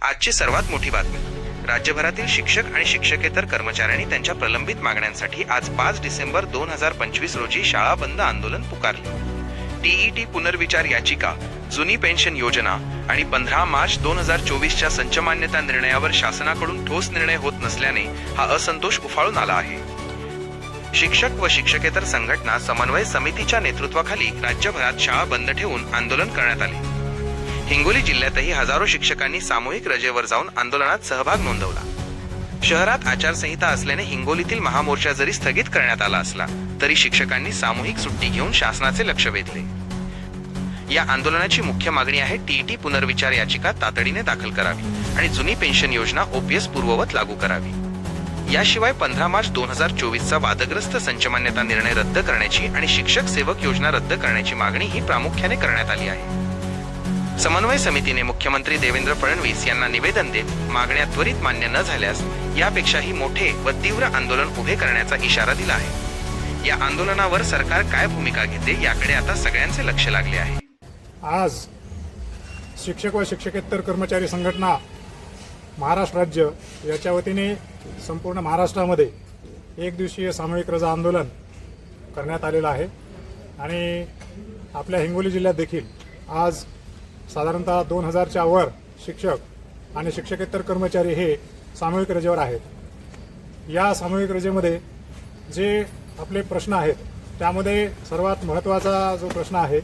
आजची सर्वात मोठी बातमी. राज्यभरातील शिक्षक आणि शिक्षकेतर कर्मचाऱ्यांनी त्यांच्या प्रलंबित मागण्यांसाठी आज 5 डिसेंबर 2025 रोजी शाळा बंद आंदोलन पुकारले. टीईटी पुनर्विचार याचिका, जुनी पेन्शन योजना आणि 15 मार्च 2024च्या संचमान्यता निर्णयावर शासनाकडून ठोस निर्णय होत नसल्याने हा असंतोष उफाळून आला आहे. शिक्षक व शिक्षकेतर संघटना समन्वय समितीच्या नेतृत्वाखाली राज्यभरात शाळा बंद ठेवून आंदोलन करण्यात आले. हिंगोली जिल्ह्यातही हजारो शिक्षकांनी सामूहिक रजेवर जाऊन आंदोलनात सहभाग नोंदवला. शहरात आचारसंहिता असल्याने हिंगोलीतील महामोर्चा जरी स्थगित करण्यात आला असला तरी शिक्षकांनी सामूहिक सुट्टी घेऊन शासनाचे लक्ष वेधले. या आंदोलनाची मुख्य मागणी आहे टीईटी पुनर्विचार याचिका तातडीने दाखल करावी आणि जुनी पेन्शन योजना ओपीएस पूर्ववत लागू करावी. याशिवाय 15 मार्च 2024चा वादग्रस्त संचमान्यता निर्णय रद्द करण्याची आणि शिक्षक सेवक योजना रद्द करण्याची मागणी ही प्रामुख्याने करण्यात आली आहे. समन्वय समितीने मुख्यमंत्री देवेंद्र फडणवीस यांना निवेदन देत मागण्या त्वरित मान्य न झाल्यास यापेक्षाही मोठे व तीव्र आंदोलन उभे करण्याचा इशारा दिला आहे. या आंदोलनावर सरकार काय भूमिका घेते याकडे आता सगळ्यांचे लक्ष लागले आहे. आज शिक्षक व शिक्षकेतर कर्मचारी संघटना महाराष्ट्र राज्य याच्या वतीने संपूर्ण महाराष्ट्रामध्ये एक दिवसीय सामूहिक रजा आंदोलन करण्यात आलेलं आहे आणि आपल्या हिंगोली जिल्ह्यात देखील आज साधारणतः 2000च्या वर शिक्षक आणि शिक्षकेतर कर्मचारी हे सामूहिक रजेवर आहेत. या सामूहिक रजेमध्ये जे आपले प्रश्न आहेत त्यामध्ये सर्वात महत्त्वाचा जो प्रश्न आहे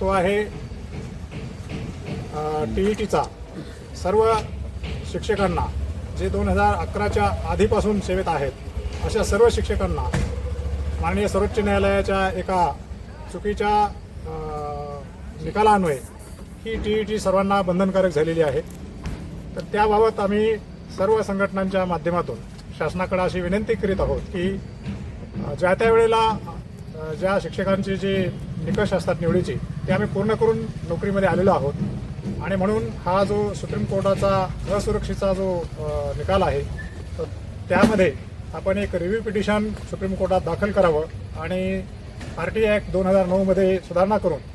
तो आहे टीईटीचा. सर्व शिक्षकांना जे 2011च्या आधीपासून सेवेत आहेत अशा सर्व शिक्षकांना माननीय सर्वोच्च न्यायालयाच्या एका चुकीच्या निकालान्वये ही टीईटी सर्वांना बंधनकारक झालेली आहे. तर त्याबाबत आम्ही सर्व संघटनांच्या माध्यमातून शासनाकडे अशी विनंती करीत आहोत की ज्या त्या वेळेला ज्या शिक्षकांचे जे निकष असतात निवडीचे ते आम्ही पूर्ण करून नोकरीमध्ये आलेलो आहोत आणि म्हणून हा जो सुप्रीम कोर्टाचा असुरक्षेचा जो निकाल आहे तर त्यामध्ये आपण एक रिव्ह्यू पिटिशन सुप्रीम कोर्टात दाखल करावं आणि आरटीआय ॲक्ट 2009मध्ये सुधारणा करून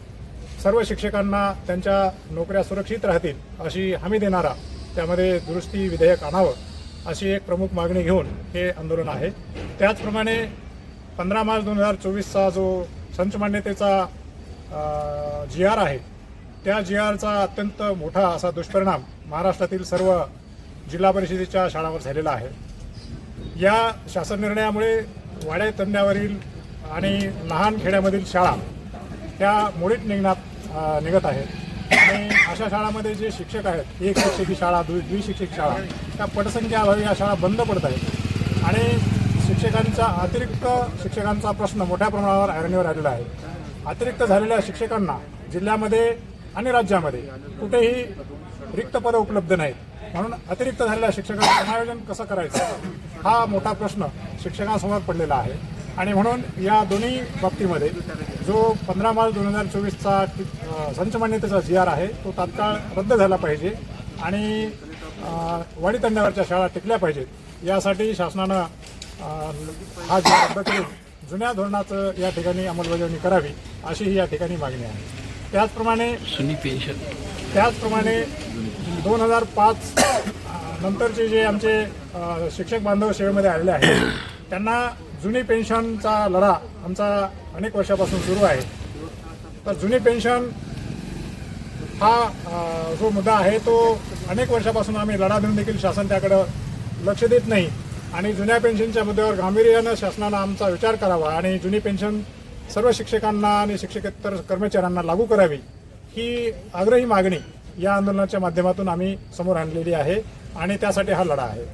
सर्व शिक्षकांना त्यांच्या नोकऱ्या सुरक्षित राहतील अशी हमी देणारा त्यामध्ये दुरुस्ती विधेयक आणावं अशी एक प्रमुख मागणी घेऊन हे आंदोलन आहे. त्याचप्रमाणे 15 मार्च 2024चा जो संचमान्यतेचा GR आहे त्या GRचा अत्यंत मोठा असा दुष्परिणाम महाराष्ट्रातील सर्व जिल्हा परिषदेच्या शाळांवर झालेला आहे. या शासन निर्णयामुळे वाड्या तंड्यावरील आणि लहान खेड्यामधील शाळा त्या मोडीत निघत आहेत आणि अशा शाळांमध्ये जे शिक्षक आहेत एक शिक्षकी शाळा द्विशिक्षक शाळा त्या पटसंख्याअभावी या शाळा बंद पडत आहेत आणि अतिरिक्त शिक्षकांचा प्रश्न मोठ्या प्रमाणावर ऐरणीवर आलेला आहे. अतिरिक्त झालेल्या शिक्षकांना जिल्ह्यामध्ये आणि राज्यामध्ये कुठेही रिक्त पदं उपलब्ध नाहीत म्हणून अतिरिक्त झालेल्या शिक्षकांचं समायोजन कसं करायचं हा मोठा प्रश्न शिक्षकांसमोर पडलेला आहे आणि म्हणून या दोन्ही बाबतीमध्ये जो 15 मार्च 2024चा संचमान्यतेचा GR आहे तो तात्काळ रद्द झाला पाहिजे आणि वाडी तंड्यावरच्या शाळा टिकल्या पाहिजेत. यासाठी शासनानं हा GR रद्द करून जुन्या धोरणाचं या ठिकाणी अंमलबजावणी करावी अशी ही या ठिकाणी मागणी आहे. त्याचप्रमाणे 2005 नंतरचे जे आमचे शिक्षक बांधव सेवेमध्ये आलेले आहेत त्यांना जुनी पेन्शनचा लढा आमचा अनेक वर्षापासून सुरू आहे. तर जुनी पेन्शन हा जो मुद्दा आहे तो अनेक वर्षापासून आम्ही लढा देऊन देखील शासन त्याकडं लक्ष देत नाही आणि जुन्या पेन्शनच्या मुद्द्यावर गांभीर्यानं शासनानं आमचा विचार करावा आणि जुनी पेन्शन सर्व शिक्षकांना आणि शिक्षकेतर कर्मचाऱ्यांना लागू करावी ही आग्रही मागणी या आंदोलनाच्या माध्यमातून आम्ही समोर आणलेली आहे आणि त्यासाठी हा लढा आहे.